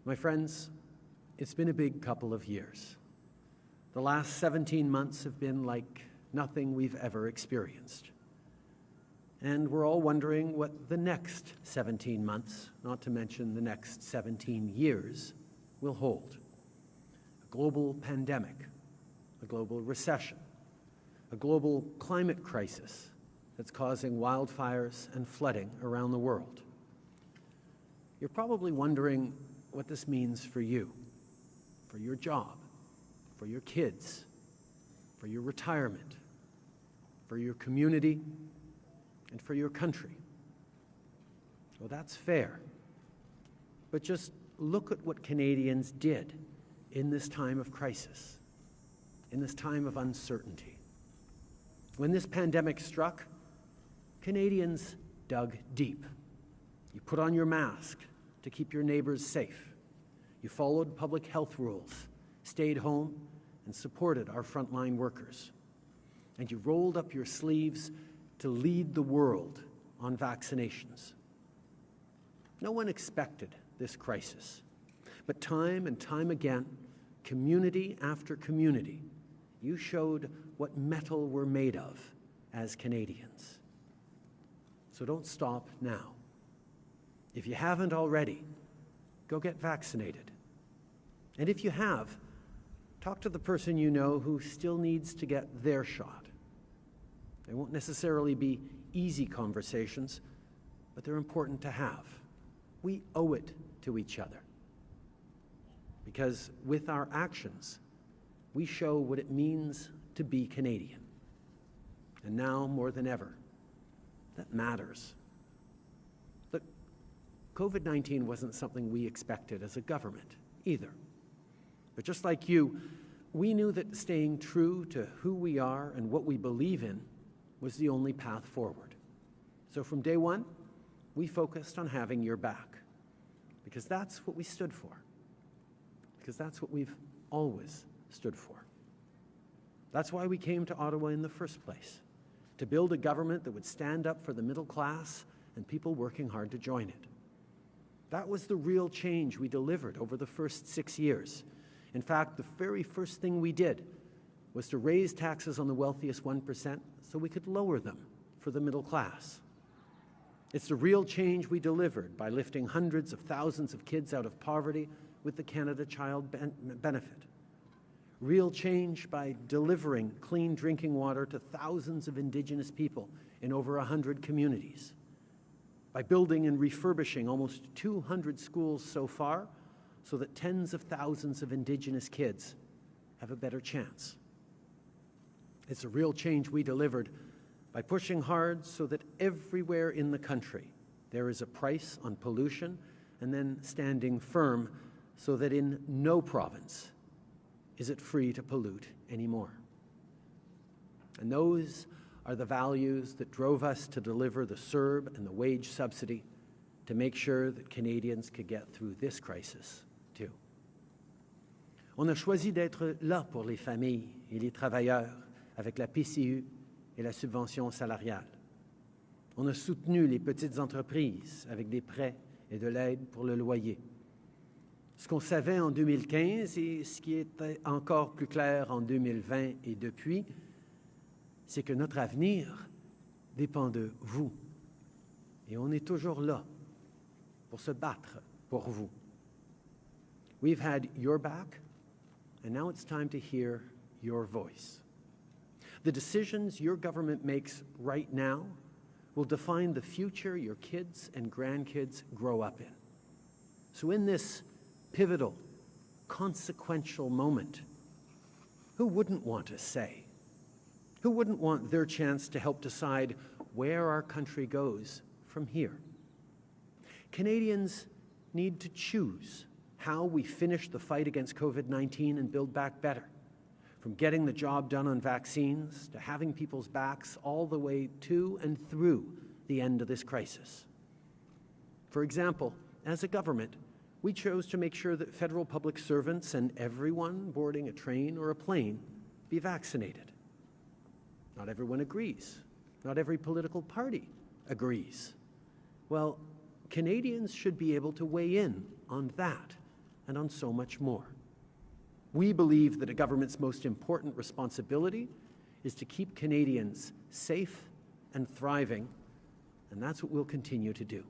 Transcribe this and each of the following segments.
My friends, it's been a big couple of years. The last 17 months have been like nothing we've ever experienced. And we're all wondering what the next 17 months, not to mention the next 17 years, will hold. A global pandemic, a global recession, a global climate crisis that's causing wildfires and flooding around the world. You're probably wondering what this means for you, for your job, for your kids, for your retirement, for your community, and for your country. Well, that's fair. But just look at what Canadians did in this time of crisis, in this time of uncertainty. When this pandemic struck, Canadians dug deep. You put on your mask to keep your neighbors safe. You followed public health rules, stayed home, and supported our frontline workers. And you rolled up your sleeves to lead the world on vaccinations. No one expected this crisis, but time and time again, community after community, you showed what mettle we're made of as Canadians. So don't stop now. If you haven't already, go get vaccinated. And if you have, talk to the person you know who still needs to get their shot. They won't necessarily be easy conversations, but they're important to have. We owe it to each other. Because with our actions, we show what it means to be Canadian. And now, more than ever, that matters. Look, COVID-19 wasn't something we expected as a government either. But just like you, we knew that staying true to who we are and what we believe in was the only path forward. So from day one, we focused on having your back, because that's what we stood for, because that's what we've always stood for. That's why we came to Ottawa in the first place, to build a government that would stand up for the middle class and people working hard to join it. That was the real change we delivered over the first 6 years. In fact, the very first thing we did was to raise taxes on the wealthiest 1% so we could lower them for the middle class. It's the real change we delivered by lifting hundreds of thousands of kids out of poverty with the Canada Child Benefit. Real change by delivering clean drinking water to thousands of Indigenous people in over 100 communities. By building and refurbishing almost 200 schools so far, so that tens of thousands of Indigenous kids have a better chance. It's a real change we delivered by pushing hard so that everywhere in the country there is a price on pollution, and then standing firm so that in no province is it free to pollute anymore. And those are the values that drove us to deliver the CERB and the wage subsidy to make sure that Canadians could get through this crisis too. On a choisi d'être là pour les familles et les travailleurs avec la PCU et la subvention salariale. On a soutenu les petites entreprises avec des prêts et de l'aide pour le loyer. Ce qu'on savait en 2015 et ce qui était encore plus clair en 2020 et depuis, c'est que notre avenir dépend de vous. Et on est toujours là pour se battre pour vous. We've had your back, and now it's time to hear your voice. The decisions your government makes right now will define the future your kids and grandkids grow up in. So in this pivotal, consequential moment, who wouldn't want a say? Who wouldn't want their chance to help decide where our country goes from here? Canadians need to choose how we finish the fight against COVID-19 and build back better. From getting the job done on vaccines to having people's backs all the way to and through the end of this crisis. For example, as a government, we chose to make sure that federal public servants and everyone boarding a train or a plane be vaccinated. Not everyone agrees. Not every political party agrees. Well, Canadians should be able to weigh in on that and on so much more. We believe that a government's most important responsibility is to keep Canadians safe and thriving, and that's what we'll continue to do.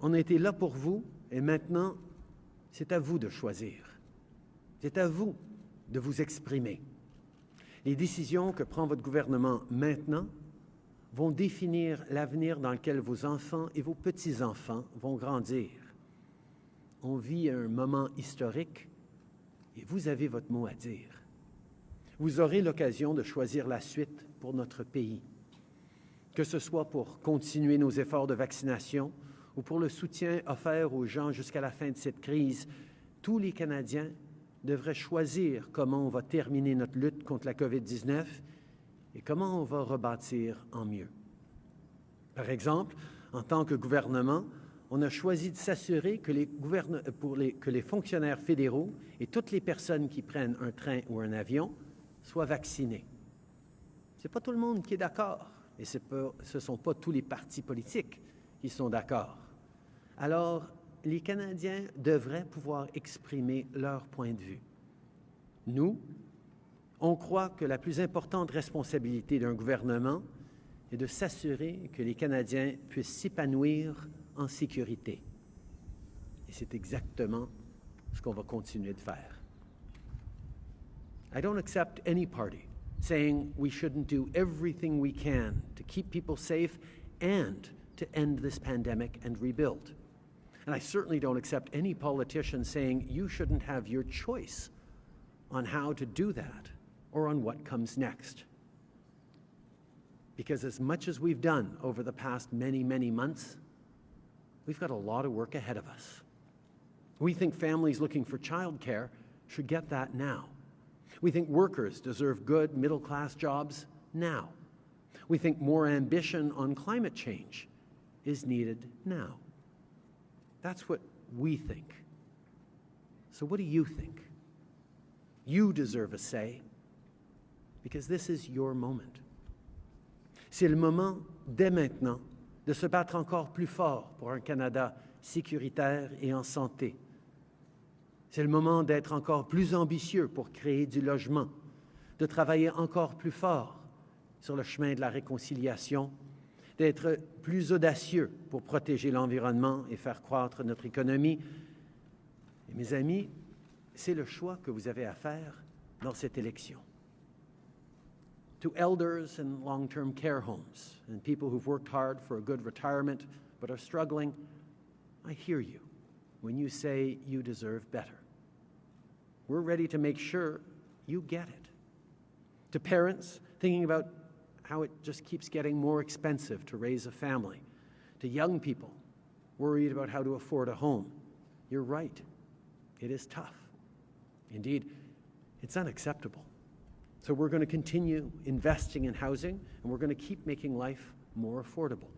On a été là pour vous, et maintenant, c'est à vous de choisir. C'est à vous de vous exprimer. Les décisions que prend votre gouvernement maintenant vont définir l'avenir dans lequel vos enfants et vos petits-enfants vont grandir. On vit un moment historique et vous avez votre mot à dire. Vous aurez l'occasion de choisir la suite pour notre pays, que ce soit pour continuer nos efforts de vaccination ou pour le soutien offert aux gens jusqu'à la fin de cette crise. Tous les Canadiens devraient choisir comment on va terminer notre lutte contre la COVID-19 et comment on va rebâtir en mieux. Par exemple, en tant que gouvernement, on a choisi de s'assurer que les fonctionnaires fédéraux et toutes les personnes qui prennent un train ou un avion soient vaccinés. Ce n'est pas tout le monde qui est d'accord, et ce ne sont pas tous les partis politiques qui sont d'accord. Alors, les Canadiens devraient pouvoir exprimer leur point de vue. Nous, on croit que la plus importante responsabilité d'un gouvernement est de s'assurer que les Canadiens puissent s'épanouir en sécurité. Et c'est exactement ce qu'on va continuer de faire. I don't accept any party saying we shouldn't do everything we can to keep people safe and to end this pandemic and rebuild. And I certainly don't accept any politician saying you shouldn't have your choice on how to do that or on what comes next. Because as much as we've done over the past many, many months, we've got a lot of work ahead of us. We think families looking for childcare should get that now. We think workers deserve good middle-class jobs now. We think more ambition on climate change is needed now. That's what we think. So what do you think? You deserve a say, because this is your moment. C'est le moment, dès maintenant, de se battre encore plus fort pour un Canada sécuritaire et en santé. C'est le moment d'être encore plus ambitieux pour créer du logement, de travailler encore plus fort sur le chemin de la réconciliation, d'être plus audacieux pour protéger l'environnement et faire croître notre économie. Et mes amis, c'est le choix que vous avez à faire dans cette élection. To elders in long-term care homes and people who've worked hard for a good retirement but are struggling, I hear you when you say you deserve better. We're ready to make sure you get it. To parents thinking about how it just keeps getting more expensive to raise a family. To young people worried about how to afford a home. You're right. It is tough. Indeed, it's unacceptable. So we're going to continue investing in housing, and we're going to keep making life more affordable.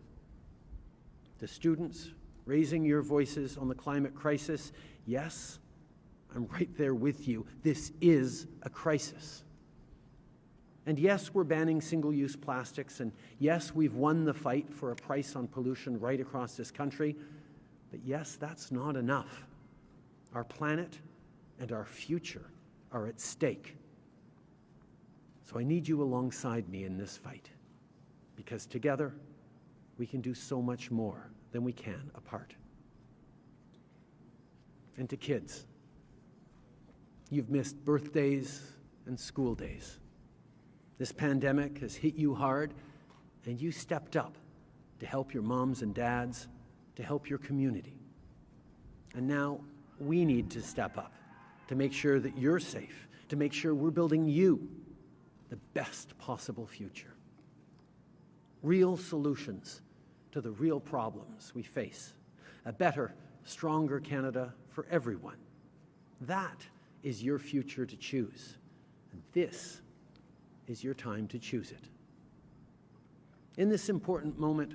To students raising your voices on the climate crisis, yes, I'm right there with you. This is a crisis. And yes, we're banning single-use plastics, and yes, we've won the fight for a price on pollution right across this country, but yes, that's not enough. Our planet and our future are at stake. So I need you alongside me in this fight, because together we can do so much more than we can apart. And to kids, you've missed birthdays and school days. This pandemic has hit you hard, and you stepped up to help your moms and dads, to help your community. And now we need to step up to make sure that you're safe, to make sure we're building you the best possible future. Real solutions to the real problems we face. A better, stronger Canada for everyone. That is your future to choose. And this is your time to choose it. In this important moment,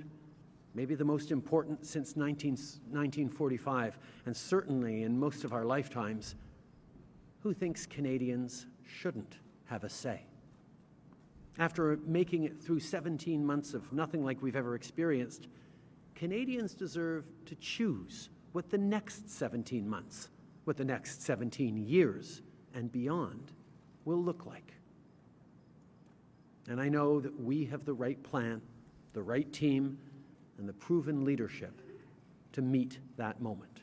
maybe the most important since 1945, and certainly in most of our lifetimes, who thinks Canadians shouldn't have a say? After making it through 17 months of nothing like we've ever experienced, Canadians deserve to choose what the next 17 months, what the next 17 years and beyond will look like. And I know that we have the right plan, the right team, and the proven leadership to meet that moment.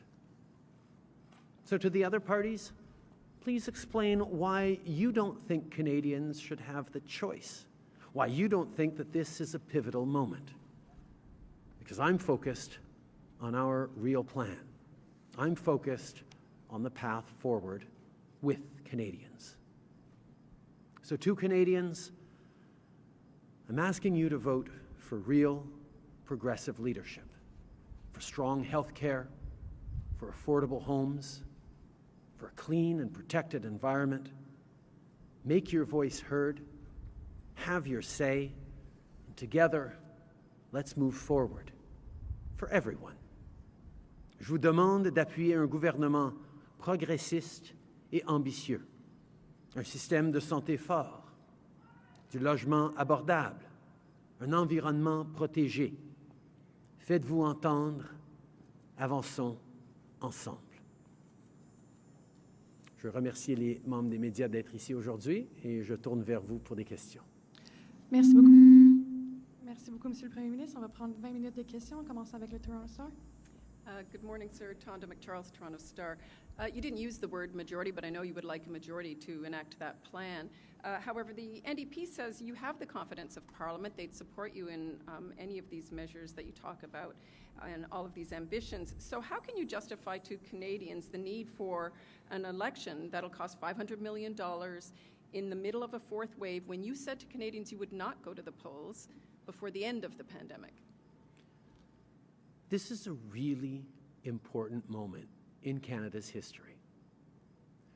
So to the other parties, please explain why you don't think Canadians should have the choice, why you don't think that this is a pivotal moment. Because I'm focused on our real plan. I'm focused on the path forward with Canadians. So to Canadians, I'm asking you to vote for real, progressive leadership, for strong health care, for affordable homes, for a clean and protected environment. Make your voice heard, have your say, and together, let's move forward for everyone. Je vous demande d'appuyer un gouvernement progressiste et ambitieux, un système de santé fort, du logement abordable, un environnement protégé. Faites-vous entendre, avançons ensemble. Je remercie les membres des médias d'être ici aujourd'hui et je tourne vers vous pour des questions. Merci beaucoup. Merci beaucoup, Monsieur le Premier ministre. On va prendre 20 minutes de questions. On commence avec le Toronto Star. Good morning, sir. Tonda McCharles, Toronto Star. You didn't use the word majority, but I know you would like a majority to enact that plan. However, the NDP says you have the confidence of Parliament. They'd support you in any of these measures that you talk about and all of these ambitions. So how can you justify to Canadians the need for an election that'll cost $500 million in the middle of a fourth wave when you said to Canadians you would not go to the polls before the end of the pandemic? This is a really important moment in Canada's history.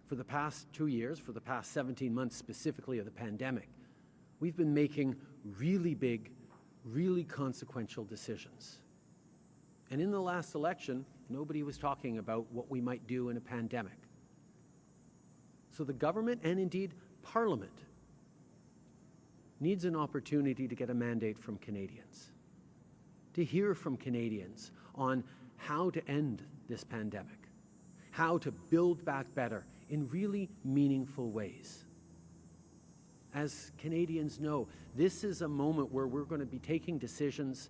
For the past 2 years, for the past 17 months specifically of the pandemic, we've been making really big, really consequential decisions. And in the last election, nobody was talking about what we might do in a pandemic. So the government, and indeed Parliament, needs an opportunity to get a mandate from Canadians, to hear from Canadians on how to end this pandemic, how to build back better in really meaningful ways. As Canadians know, this is a moment where we're going to be taking decisions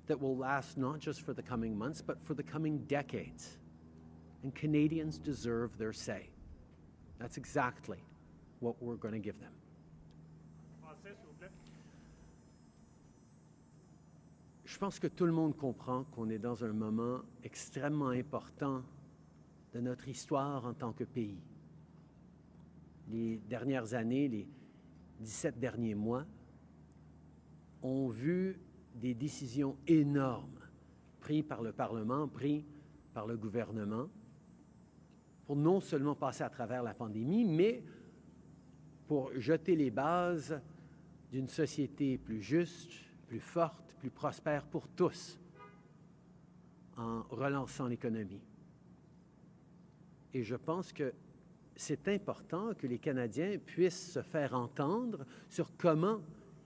that will last not just for the coming months, but for the coming decades. And Canadians deserve their say. That's exactly what we're going to give them. Je pense que tout le monde comprend qu'on est dans un moment extrêmement important de notre histoire en tant que pays. Les dernières années, les 17 derniers mois, ont vu des décisions énormes prises par le Parlement, prises par le gouvernement, pour non seulement passer à travers la pandémie, mais pour jeter les bases d'une société plus juste, plus forte, plus prospère pour tous, en relançant l'économie. Et je pense que c'est important que les Canadiens puissent se faire entendre sur comment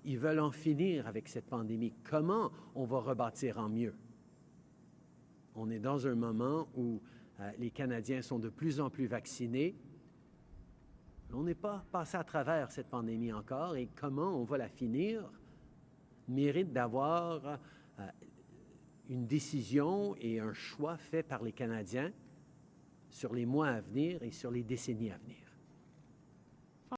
ils veulent en finir avec cette pandémie, comment on va rebâtir en mieux. On est dans un moment où les Canadiens sont de plus en plus vaccinés. On n'est pas passé à travers cette pandémie encore et comment on va la finir mérite d'avoir une décision et un choix fait par les Canadiens sur les mois à venir et sur les décennies à venir.